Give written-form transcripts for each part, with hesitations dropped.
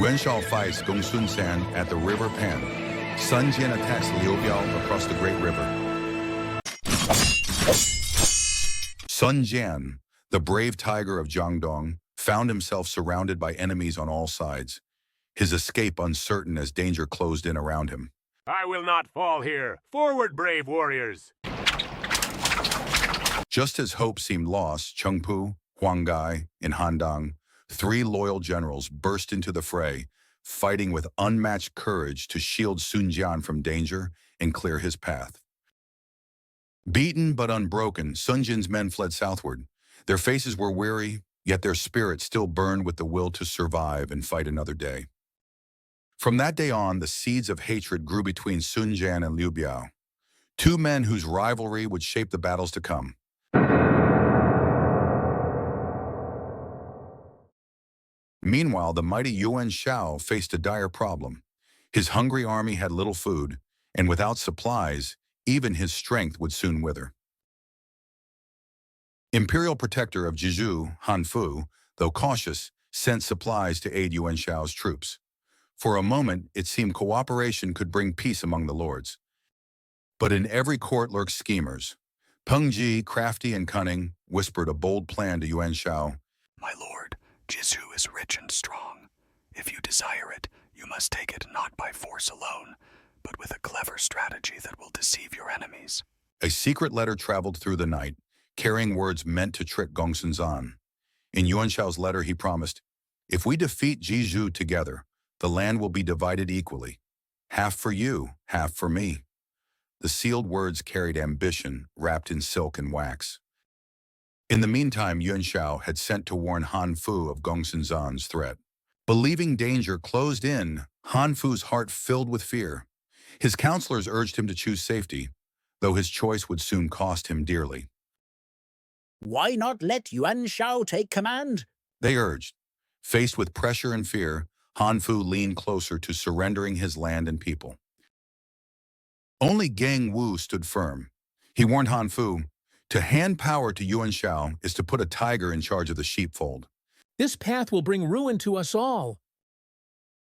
Yuan Shao fights Gongsun Zan at the River Pan. Sun Jian attacks Liu Biao across the Great River. Sun Jian, the brave tiger of Jiangdong, found himself surrounded by enemies on all sides, his escape uncertain as danger closed in around him. I will not fall here. Forward, brave warriors! Just as hope seemed lost, Chengpu, Huanggai, and Handang, three loyal generals burst into the fray, fighting with unmatched courage to shield Sun Jian from danger and clear his path. Beaten but unbroken, Sun Jian's men fled southward. Their faces were weary, yet their spirits still burned with the will to survive and fight another day. From that day on, the seeds of hatred grew between Sun Jian and Liu Biao, two men whose rivalry would shape the battles to come. Meanwhile, the mighty Yuan Shao faced a dire problem. His hungry army had little food, and without supplies, even his strength would soon wither. Imperial protector of Jizhou, Han Fu, though cautious, sent supplies to aid Yuan Shao's troops. For a moment, it seemed cooperation could bring peace among the lords. But in every court lurked schemers. Peng Ji, crafty and cunning, whispered a bold plan to Yuan Shao. My lord, Jizhou is rich and strong. If you desire it, you must take it not by force alone, but with a clever strategy that will deceive your enemies. A secret letter traveled through the night, carrying words meant to trick Gongsun Zan. In Yuan Shao's letter, he promised, if we defeat Jizhou together, the land will be divided equally. Half for you, half for me. The sealed words carried ambition, wrapped in silk and wax. In the meantime, Yuan Shao had sent to warn Han Fu of Gongsun Zan's threat. Believing danger closed in, Han Fu's heart filled with fear. His counselors urged him to choose safety, though his choice would soon cost him dearly. Why not let Yuan Shao take command? They urged. Faced with pressure and fear, Han Fu leaned closer to surrendering his land and people. Only Gang Wu stood firm. He warned Han Fu, to hand power to Yuan Shao is to put a tiger in charge of the sheepfold. This path will bring ruin to us all.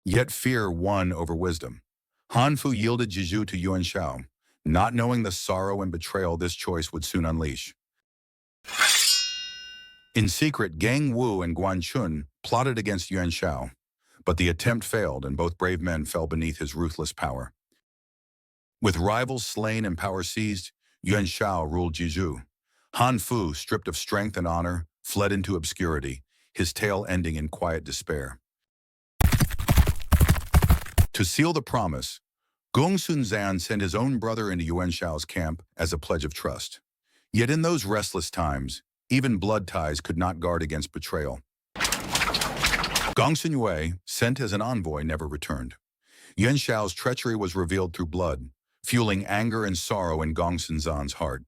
Yet fear won over wisdom. Han Fu yielded Jizhou to Yuan Shao, not knowing the sorrow and betrayal this choice would soon unleash. In secret, Gang Wu and Guan Chun plotted against Yuan Shao, but the attempt failed and both brave men fell beneath his ruthless power. With rivals slain and power seized, Yuan Shao ruled Jizhou. Han Fu, stripped of strength and honor, fled into obscurity, his tale ending in quiet despair. To seal the promise, Gongsun Zan sent his own brother into Yuan Shao's camp as a pledge of trust. Yet in those restless times, even blood ties could not guard against betrayal. Gongsun Yue, sent as an envoy, never returned. Yuan Shao's treachery was revealed through blood, fueling anger and sorrow in Gongsun Zan's heart.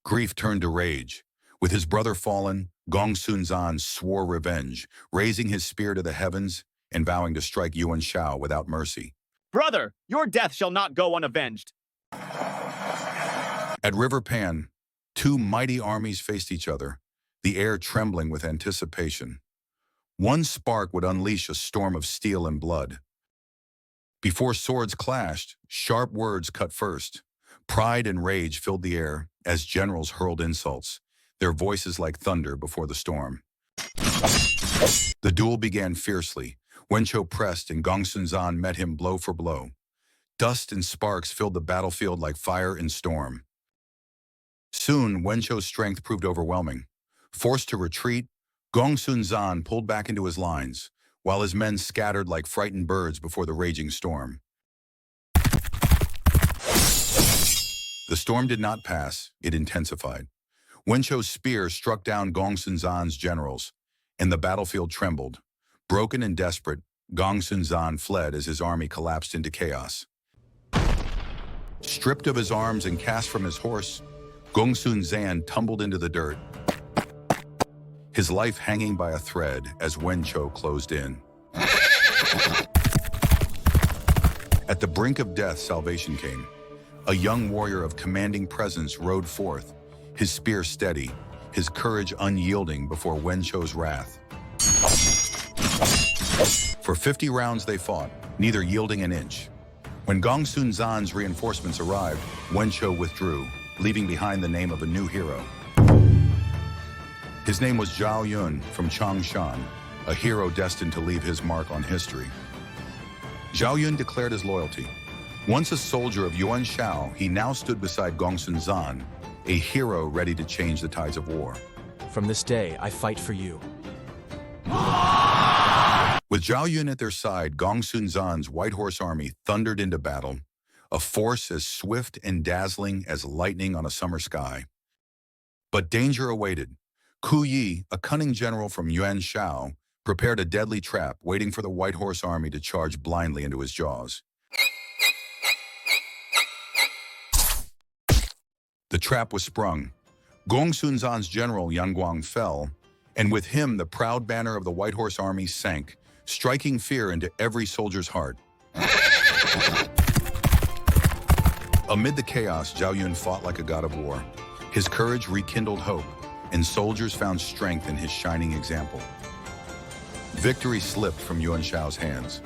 Grief turned to rage. With his brother fallen, Gongsun Zan swore revenge, raising his spear to the heavens and vowing to strike Yuan Shao without mercy. Brother, your death shall not go unavenged. At River Pan, two mighty armies faced each other, the air trembling with anticipation. One spark would unleash a storm of steel and blood. Before swords clashed, sharp words cut first. Pride and rage filled the air as generals hurled insults, their voices like thunder before the storm. The duel began fiercely. Wen Chou pressed and Gongsun Zan met him blow for blow. Dust and sparks filled the battlefield like fire and storm. Soon, Wen Chou's strength proved overwhelming. Forced to retreat, Gongsun Zan pulled back into his lines, while his men scattered like frightened birds before the raging storm. The storm did not pass, it intensified. Wen Chou's spear struck down Gongsun Zan's generals, and the battlefield trembled. Broken and desperate, Gongsun Zan fled as his army collapsed into chaos. Stripped of his arms and cast from his horse, Gongsun Zan tumbled into the dirt, his life hanging by a thread as Wen Chou closed in. At the brink of death, salvation came. A young warrior of commanding presence rode forth, his spear steady, his courage unyielding before Wen Chou's wrath. For 50 rounds they fought, neither yielding an inch. When Gongsun Zan's reinforcements arrived, Wen Chou withdrew, leaving behind the name of a new hero. His name was Zhao Yun from Changshan, a hero destined to leave his mark on history. Zhao Yun declared his loyalty. Once a soldier of Yuan Shao, he now stood beside Gongsun Zan, a hero ready to change the tides of war. From this day, I fight for you. With Zhao Yun at their side, Gongsun Zan's white horse army thundered into battle, a force as swift and dazzling as lightning on a summer sky. But danger awaited. Ku Yi, a cunning general from Yuan Shao, prepared a deadly trap waiting for the white horse army to charge blindly into his jaws. The trap was sprung. Gongsun Zan's general Yang Guang fell, and with him the proud banner of the white horse army sank, striking fear into every soldier's heart. Amid the chaos, Zhao Yun fought like a god of war. His courage rekindled hope, and soldiers found strength in his shining example. Victory slipped from Yuan Shao's hands.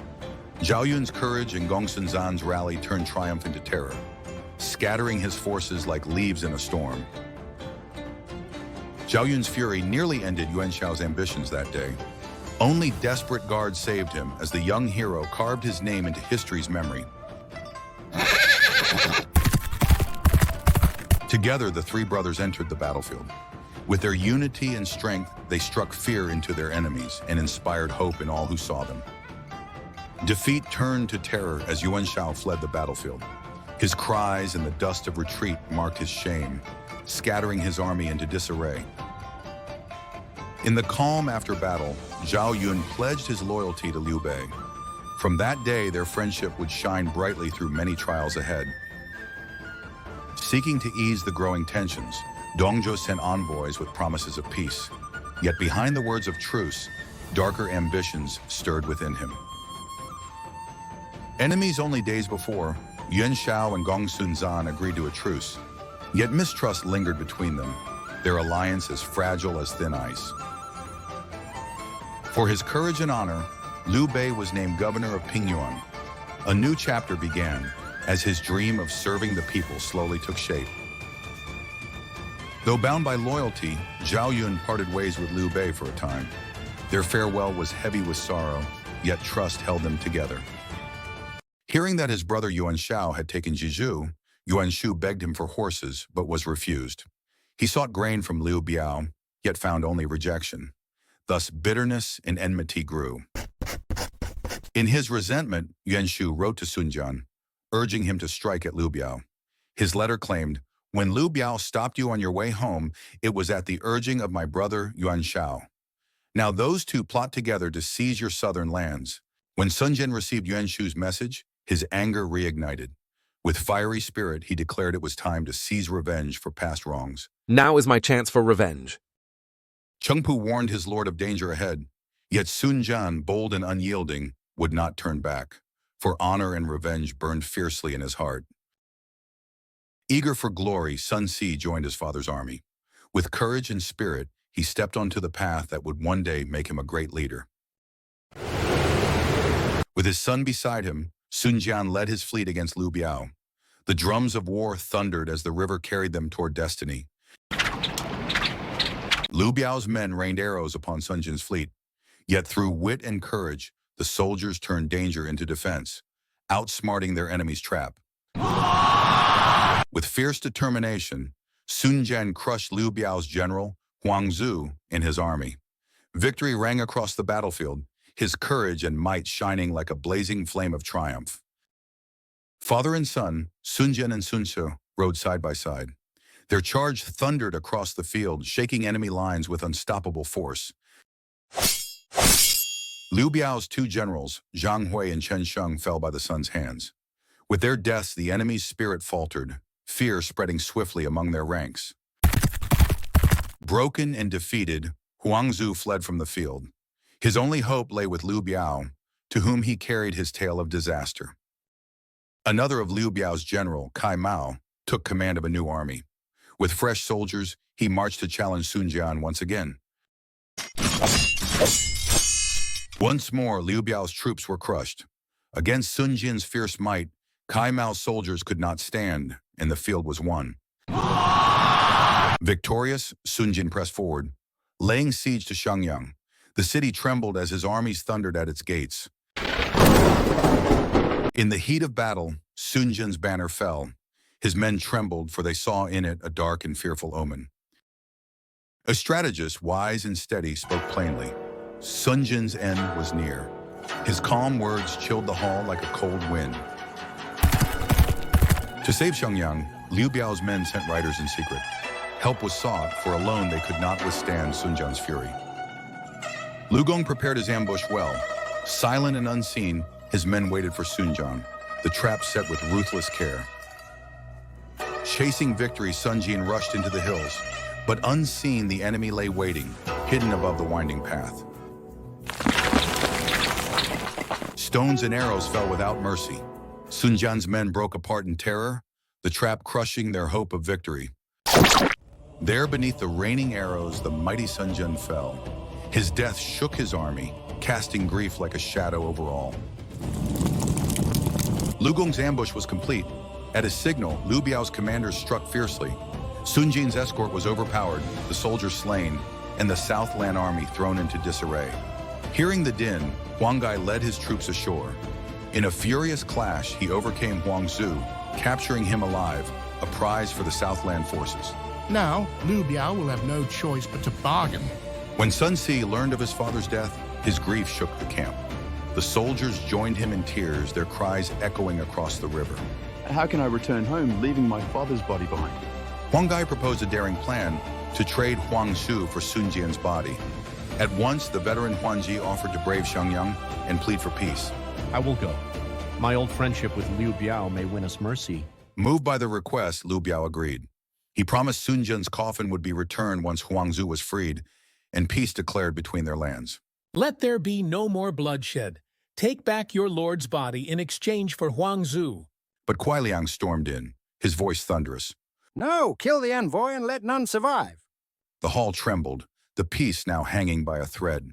Zhao Yun's courage and Gongsun Zan's rally turned triumph into terror, scattering his forces like leaves in a storm. Zhao Yun's fury nearly ended Yuan Shao's ambitions that day. Only desperate guards saved him as the young hero carved his name into history's memory. Together, the three brothers entered the battlefield. With their unity and strength, they struck fear into their enemies and inspired hope in all who saw them. Defeat turned to terror as Yuan Shao fled the battlefield. His cries and the dust of retreat marked his shame, scattering his army into disarray. In the calm after battle, Zhao Yun pledged his loyalty to Liu Bei. From that day, their friendship would shine brightly through many trials ahead. Seeking to ease the growing tensions, Dongzhou sent envoys with promises of peace. Yet behind the words of truce, darker ambitions stirred within him. Enemies only days before, Yuan Shao and Gongsun Zan agreed to a truce. Yet mistrust lingered between them, their alliance as fragile as thin ice. For his courage and honor, Liu Bei was named governor of Pingyuan. A new chapter began as his dream of serving the people slowly took shape. Though bound by loyalty, Zhao Yun parted ways with Liu Bei for a time. Their farewell was heavy with sorrow, yet trust held them together. Hearing that his brother Yuan Shao had taken Jizhou, Yuan Shu begged him for horses, but was refused. He sought grain from Liu Biao, yet found only rejection. Thus bitterness and enmity grew. In his resentment, Yuan Shu wrote to Sun Jian, urging him to strike at Liu Biao. His letter claimed, "When Liu Biao stopped you on your way home, it was at the urging of my brother Yuan Shao. Now those two plot together to seize your southern lands." When Sun Jian received Yuan Shu's message, his anger reignited. With fiery spirit, he declared it was time to seize revenge for past wrongs. Now is my chance for revenge. Chengpu warned his lord of danger ahead, yet Sun Jian, bold and unyielding, would not turn back, for honor and revenge burned fiercely in his heart. Eager for glory, Sun Si joined his father's army. With courage and spirit, he stepped onto the path that would one day make him a great leader. With his son beside him, Sun Jian led his fleet against Liu Biao. The drums of war thundered as the river carried them toward destiny. Liu Biao's men rained arrows upon Sun Jian's fleet, yet through wit and courage, the soldiers turned danger into defense, outsmarting their enemy's trap. With fierce determination, Sun Jian crushed Liu Biao's general, Huang Zu, in his army. Victory rang across the battlefield, his courage and might shining like a blazing flame of triumph. Father and son, Sun Jian and Sun Tzu, rode side by side. Their charge thundered across the field, shaking enemy lines with unstoppable force. Liu Biao's two generals, Zhang Hui and Chen Sheng, fell by the son's hands. With their deaths, the enemy's spirit faltered, fear spreading swiftly among their ranks. Broken and defeated, Huang Zu fled from the field. His only hope lay with Liu Biao, to whom he carried his tale of disaster. Another of Liu Biao's general, Kai Mao, took command of a new army. With fresh soldiers, he marched to challenge Sun Jian once again. Once more, Liu Biao's troops were crushed. Against Sun Jian's fierce might, Kai Mao's soldiers could not stand, and the field was won. Victorious, Sun Jian pressed forward, laying siege to Shangyang. The city trembled as his armies thundered at its gates. In the heat of battle, Sun Jian's banner fell. His men trembled, for they saw in it a dark and fearful omen. A strategist, wise and steady, spoke plainly. Sun Jian's end was near. His calm words chilled the hall like a cold wind. To save Shangyang, Liu Biao's men sent riders in secret. Help was sought, for alone they could not withstand Sun Jian's fury. Lu Gong prepared his ambush well. Silent and unseen, his men waited for Sun Jian, the trap set with ruthless care. Chasing victory, Sun Jian rushed into the hills, but unseen the enemy lay waiting, hidden above the winding path. Stones and arrows fell without mercy. Sun Jian's men broke apart in terror, the trap crushing their hope of victory. There beneath the raining arrows, the mighty Sun Jian fell. His death shook his army, casting grief like a shadow over all. Lu Gong's ambush was complete. At a signal, Liu Biao's commanders struck fiercely. Sun Jian's escort was overpowered, the soldiers slain, and the Southland army thrown into disarray. Hearing the din, Huang Gai led his troops ashore. In a furious clash, he overcame Huang Zu, capturing him alive, a prize for the Southland forces. Now, Liu Biao will have no choice but to bargain. When Sun Si learned of his father's death, his grief shook the camp. The soldiers joined him in tears, their cries echoing across the river. How can I return home, leaving my father's body behind? Huang Gai proposed a daring plan to trade Huang Shu for Sun Jian's body. At once, the veteran Huan Ji offered to brave Shangyang and plead for peace. I will go. My old friendship with Liu Biao may win us mercy. Moved by the request, Liu Biao agreed. He promised Sun Jian's coffin would be returned once Huang Zu was freed, and peace declared between their lands. Let there be no more bloodshed. Take back your lord's body in exchange for Huang Zu. But Kuai Liang stormed in, his voice thunderous. No, kill the envoy and let none survive. The hall trembled, the peace now hanging by a thread.